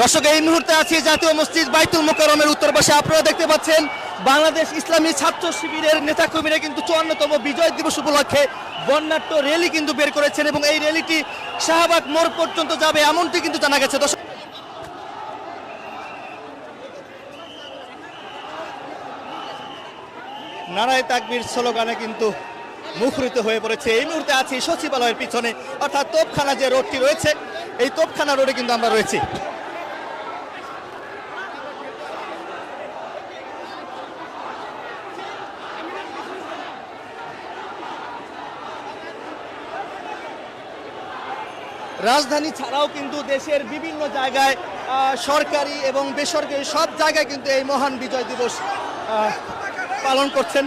দর্শক, এই মুহূর্তে আছি জাতীয় মসজিদ বাইতুল মোকাররমের উত্তর পাশে। আপনারা দেখতে পাচ্ছেন বাংলাদেশ ইসলামী ছাত্র শিবিরের নেতাকর্মীরা কিন্তু 54তম বিজয় দিবস উপলক্ষে বর্ণাঢ্য র্যালি কিন্তু বের করেছেন এবং এই র্যালিটি শাহবাগ মোড় পর্যন্ত যাবে এমনটি কিন্তু জানা গেছে। দর্শক, নারায়ে তাকবীর স্লোগানে কিন্তু মুখরিত হয়ে পড়েছে। এই মুহূর্তে আছি সচিবালয়ের পিছনে, অর্থাৎ তোপখানা যে রোডটি রয়েছে, এই তোপখানা রোডে কিন্তু আমরা রয়েছি। রাজধানী ছাড়াও কিন্তু দেশের বিভিন্ন জায়গায় সরকারি এবং বেসরকারি সব জায়গায় কিন্তু এই মহান বিজয় দিবস পালন করছেন।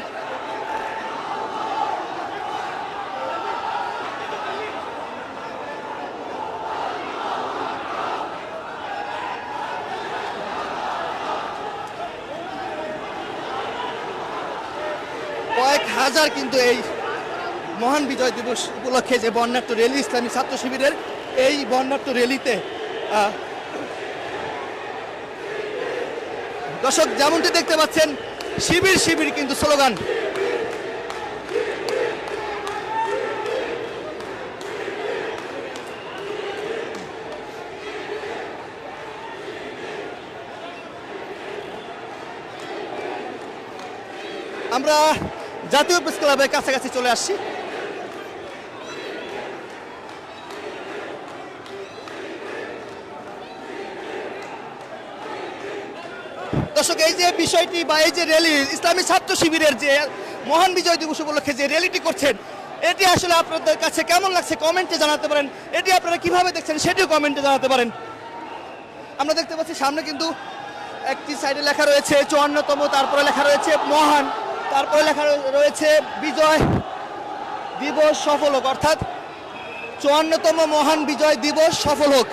কয়েক হাজার কিন্তু এই মহান বিজয় দিবস উপলক্ষে যে বর্ণাঢ্য র্যালি ইসলামী ছাত্র শিবিরের, এই বর্ণাঢ্য র্যালিতে দর্শক যেমনটি দেখতে পাচ্ছেন শিবির শিবির কিন্তু স্লোগান। আমরা জাতীয় প্রেস ক্লাবের কাছাকাছি চলে আসছি। দর্শক, এই যে বিষয়টি বা এই যে র্যালি ইসলামী ছাত্র শিবিরের যে মহান বিজয় দিবস উপলক্ষে যে র্যালিটি করছেন, এটি আসলে আপনাদের কাছে কেমন লাগছে কমেন্টে জানাতে পারেন। এটি আপনারা কিভাবে দেখছেন সেটিও কমেন্টে জানাতে পারেন। আমরা দেখতে পাচ্ছি সামনে কিন্তু একটি সাইডে লেখা রয়েছে 54তম, তারপরে লেখা রয়েছে মহান, তারপরে লেখা রয়েছে বিজয় দিবস সফল হোক, অর্থাৎ 54তম মহান বিজয় দিবস সফল হোক।